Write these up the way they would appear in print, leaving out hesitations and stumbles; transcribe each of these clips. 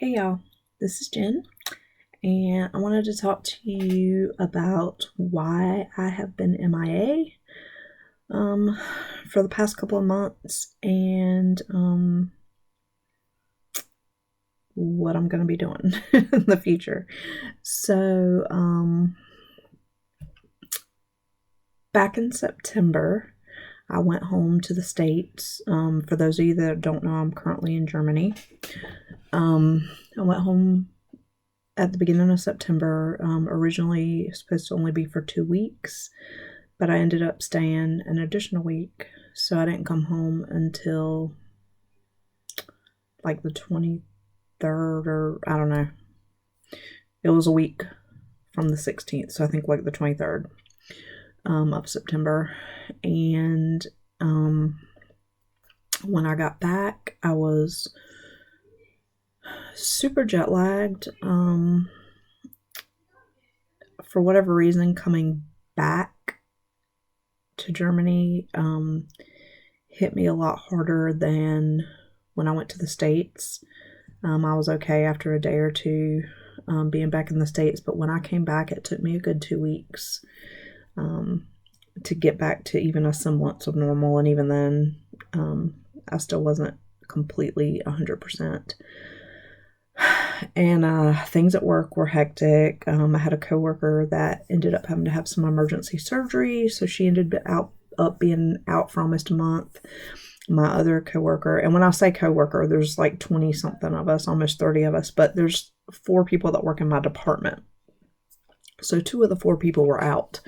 Hey y'all, this is Jen, and I wanted to talk to you about why I have been MIA for the past couple of months and what I'm going to be doing in the future. So, back in September, I went home to the States. For those of you that don't know, I'm currently in Germany. I went home at the beginning of September. Originally supposed to only be for 2 weeks, but I ended up staying an additional week, so I didn't come home until like the 23rd, or I don't know. It was a week from the 16th, so I think like the 23rd of September. And when I got back, I was super jet lagged. For whatever reason, coming back to Germany hit me a lot harder than when I went to the States. I was okay after a day or two being back in the States, but when I came back, it took me a good 2 weeks to get back to even a semblance of normal, and even then, I still wasn't completely 100%. And things at work were hectic. I had a coworker that ended up having to have some emergency surgery, so she ended up being out for almost a month. My other coworker, and when I say coworker, there's like 20 something of us, almost 30 of us, but there's 4 people that work in my department. So 2 of the 4 people were out.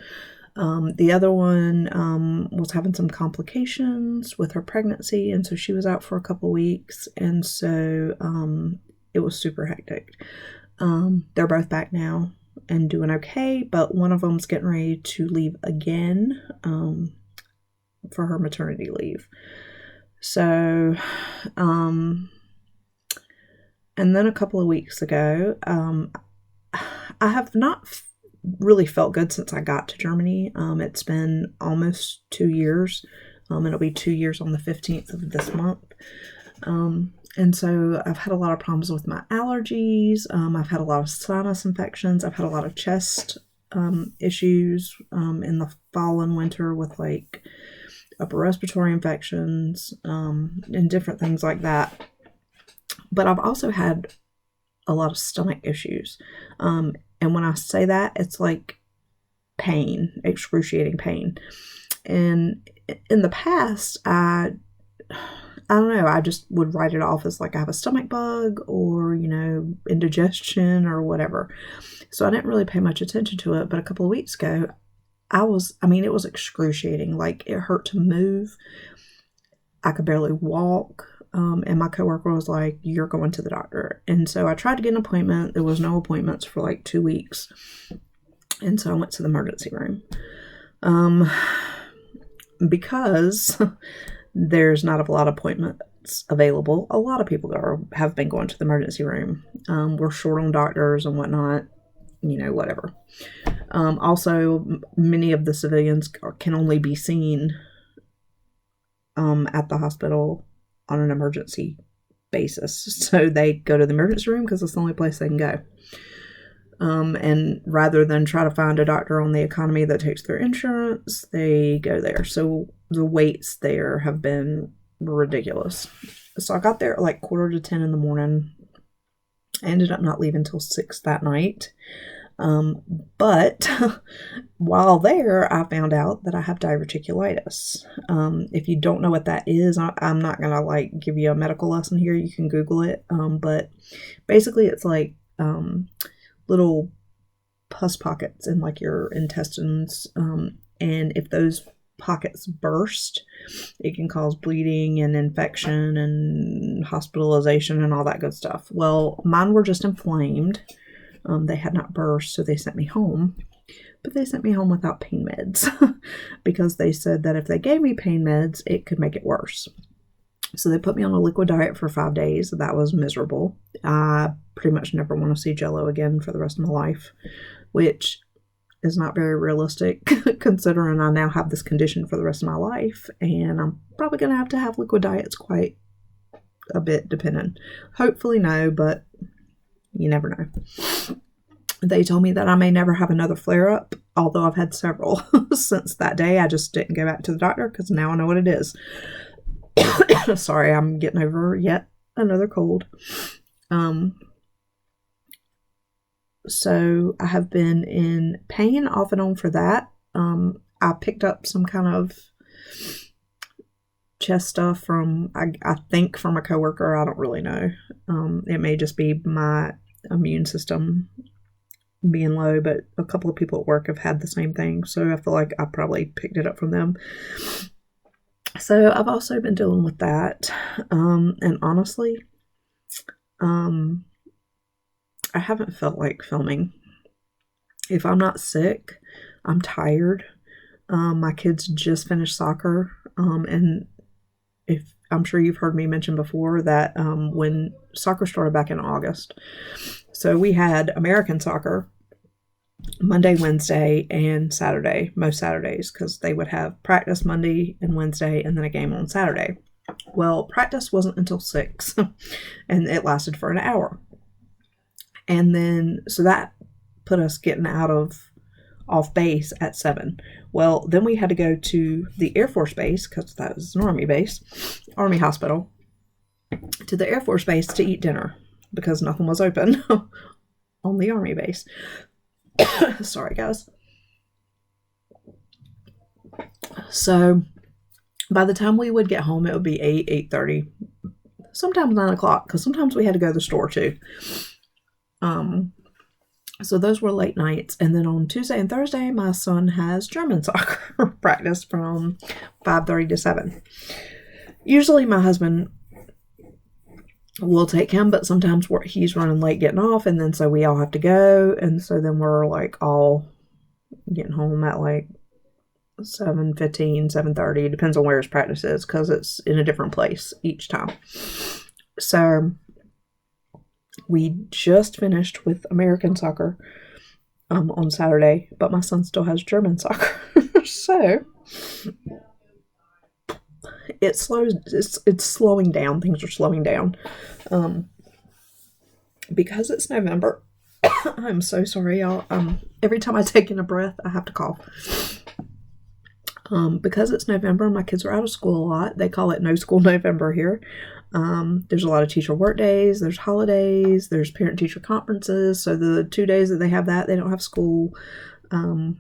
The other one was having some complications with her pregnancy, and so she was out for a couple weeks, and so it was super hectic. They're both back now and doing okay, but one of them's getting ready to leave again for her maternity leave. So, and then a couple of weeks ago, I have not really felt good since I got to Germany. It's been almost 2 years. It'll be 2 years on the 15th of this month. And so I've had a lot of problems with my allergies. I've had a lot of sinus infections. I've had a lot of chest issues in the fall and winter with like upper respiratory infections and different things like that. But I've also had a lot of stomach issues. And when I say that, it's like pain, excruciating pain. And in the past, I don't know, I just would write it off as like I have a stomach bug or, indigestion or whatever. So I didn't really pay much attention to it. But a couple of weeks ago, it was excruciating. Like, it hurt to move. I could barely walk. And my coworker was like, "You're going to the doctor." And so I tried to get an appointment. There was no appointments for like 2 weeks. And so I went to the emergency room. Because there's not a lot of appointments available. A lot of people have been going to the emergency room. We're short on doctors and whatnot, whatever. Also, many of the civilians can only be seen at the hospital on an emergency basis. So they go to the emergency room because it's the only place they can go. And rather than try to find a doctor on the economy that takes their insurance, they go there. So the waits there have been ridiculous. So I got there at like 9:45 in the morning. I ended up not leaving until 6 that night. But while there, I found out that I have diverticulitis. If you don't know what that is, I'm not going to give you a medical lesson here. You can Google it. But basically it's like little pus pockets in like your intestines. And if those pockets burst, it can cause bleeding and infection and hospitalization and all that good stuff. Well, mine were just inflamed. They had not burst, so they sent me home. But they sent me home without pain meds because they said that if they gave me pain meds, it could make it worse. So they put me on a liquid diet for 5 days. That was miserable. I pretty much never want to see Jell-O again for the rest of my life, which is not very realistic considering I now have this condition for the rest of my life, and I'm probably going to have liquid diets quite a bit depending. Hopefully no, but you never know. They told me that I may never have another flare-up, although I've had several since that day. I just didn't go back to the doctor because now I know what it is. Sorry, I'm getting over yet another cold. So I have been in pain off and on for that. I picked up some kind of chest stuff from, I think from a coworker. I don't really know. It may just be my immune system being low, but a couple of people at work have had the same thing. So I feel like I probably picked it up from them. So I've also been dealing with that. And honestly, I haven't felt like filming. If I'm not sick, I'm tired. My kids just finished soccer. And if I'm sure you've heard me mention before that when soccer started back in August. So we had American soccer Monday, Wednesday, and Saturday, most Saturdays, because they would have practice Monday and Wednesday and then a game on Saturday. Well, practice wasn't until 6 and it lasted for an hour. And then, so that put us getting off base at 7. Well, then we had to go to the Air Force base, because that was an Army base, Army hospital, to the Air Force base to eat dinner, because nothing was open on the Army base. Sorry, guys. So, by the time we would get home, it would be 8:30, sometimes 9 o'clock, because sometimes we had to go to the store too. So those were late nights. And then on Tuesday and Thursday, my son has German soccer practice from 5:30 to 7. Usually my husband will take him, but sometimes he's running late getting off, and then so we all have to go. And so then we're like all getting home at like 7:15, 7:30. Depends on where his practice is, because it's in a different place each time. So we just finished with American soccer on Saturday, but my son still has German soccer. So it's slowing down. Things are slowing down. Because it's November. I'm so sorry, y'all. Every time I take in a breath, I have to cough. Because it's November, my kids are out of school a lot. They call it No School November here. There's a lot of teacher work days, there's holidays, there's parent-teacher conferences. So the 2 days that they have that, they don't have school. And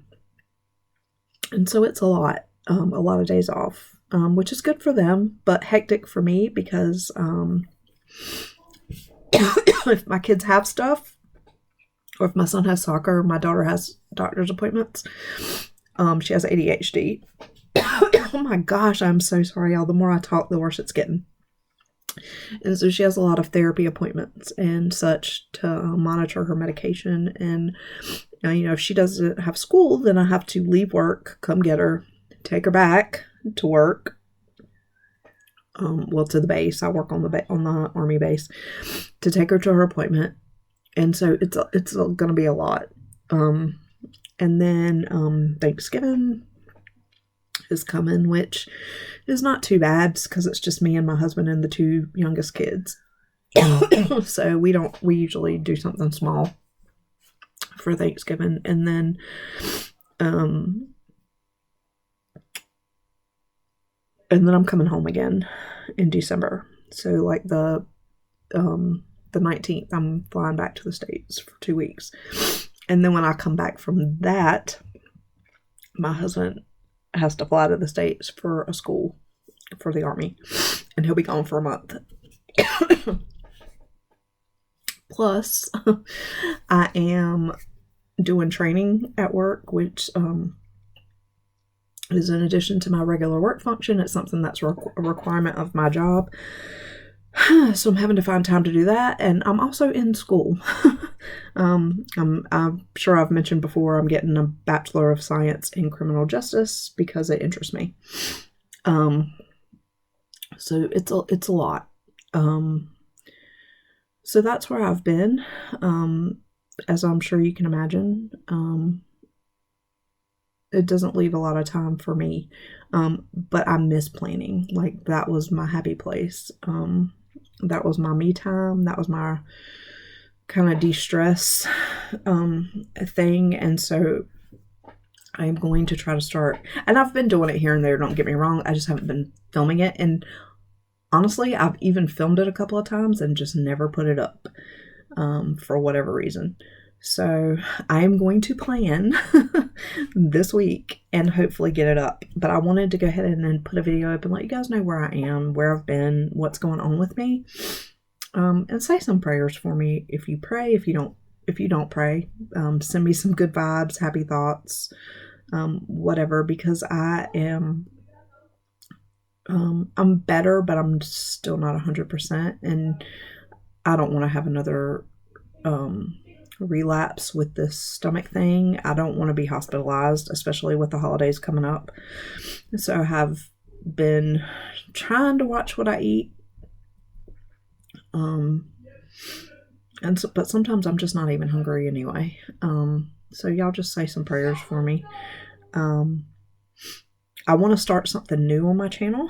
so it's a lot of days off, which is good for them, but hectic for me because if my kids have stuff, or if my son has soccer, my daughter has doctor's appointments. She has ADHD. Oh my gosh, I'm so sorry, y'all. The more I talk, the worse it's getting. And so she has a lot of therapy appointments and such to monitor her medication. And, if she doesn't have school, then I have to leave work, come get her, take her back to work. To the base. I work on the Army base, to take her to her appointment. And so it's going to be a lot. And then Thanksgiving is coming, which is not too bad because it's just me and my husband and the 2 youngest kids. So we usually do something small for Thanksgiving. And then I'm coming home again in December. So like the 19th, I'm flying back to the States for 2 weeks. And then when I come back from that, my husband has to fly to the States for a school for the Army, and he'll be gone for a month. Plus, I am doing training at work, which is in addition to my regular work function. It's something that's a requirement of my job. So I'm having to find time to do that. And I'm also in school. I'm sure I've mentioned before, I'm getting a Bachelor of Science in Criminal Justice because it interests me. So it's a lot. So that's where I've been. As I'm sure you can imagine. It doesn't leave a lot of time for me. But I miss planning. Like, that was my happy place. That was my me time. That was my kind of de-stress thing. And so I'm going to try to start, and I've been doing it here and there, don't get me wrong, I just haven't been filming it. And honestly, I've even filmed it a couple of times and just never put it up for whatever reason. So I am going to plan this week and hopefully get it up. But I wanted to go ahead and then put a video up and let you guys know where I am, where I've been, what's going on with me. And say some prayers for me if you pray. If you don't pray, send me some good vibes, happy thoughts, whatever, because I am I'm better, but I'm still not 100%, and I don't want to have another relapse with this stomach thing. I don't want to be hospitalized, especially with the holidays coming up. So I have been trying to watch what I eat. But sometimes I'm just not even hungry anyway. So y'all just say some prayers for me. I want to start something new on my channel.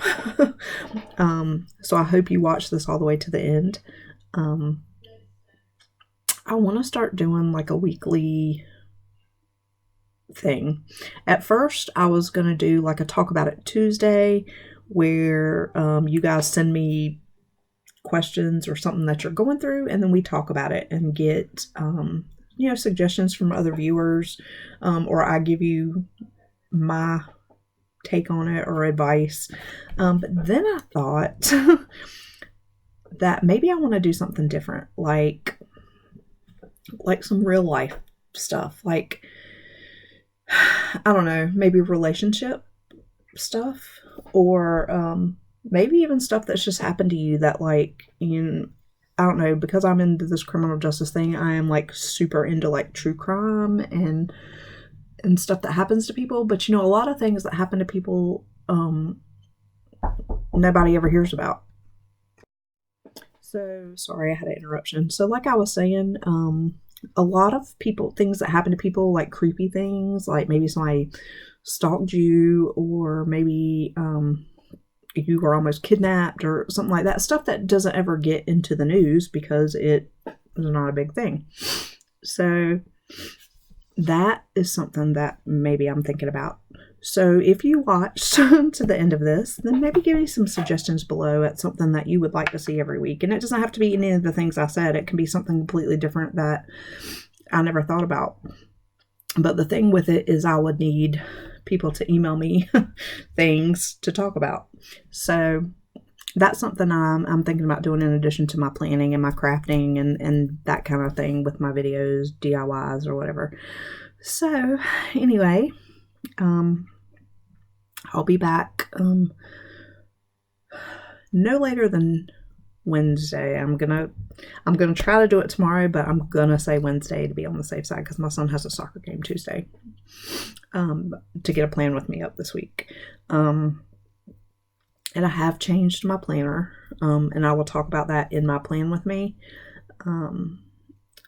So I hope you watch this all the way to the end. I want to start doing like a weekly thing. At first, I was going to do like a Talk About It Tuesday where you guys send me questions or something that you're going through, and then we talk about it and get suggestions from other viewers, or I give you my take on it or advice. But then I thought that maybe I want to do something different, like some real life stuff, like I don't know, maybe relationship stuff, or maybe even stuff that's just happened to you that, like, I don't know, because I'm into this criminal justice thing, I am like super into like true crime and stuff that happens to people. But a lot of things that happen to people nobody ever hears about. So sorry, I had an interruption. So like I was saying, a lot of things that happen to people, like creepy things, like maybe somebody stalked you, or maybe you were almost kidnapped or something like that. Stuff that doesn't ever get into the news because it is not a big thing. So that is something that maybe I'm thinking about. So if you watched to the end of this, then maybe give me some suggestions below at something that you would like to see every week. And it doesn't have to be any of the things I said. It can be something completely different that I never thought about. But the thing with it is I would need people to email me things to talk about. So that's something I'm thinking about doing in addition to my planning and my crafting and that kind of thing with my videos, DIYs or whatever. So anyway, I'll be back no later than Wednesday. I'm gonna try to do it tomorrow, but I'm gonna say Wednesday to be on the safe side because my son has a soccer game Tuesday, to get a plan with me up this week. And I have changed my planner, and I will talk about that in my plan with me.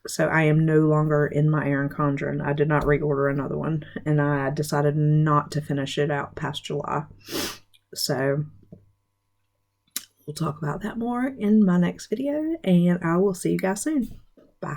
So I am no longer in my Erin Condren. I did not reorder another one, and I decided not to finish it out past July. So we'll talk about that more in my next video, and I will see you guys soon. Bye.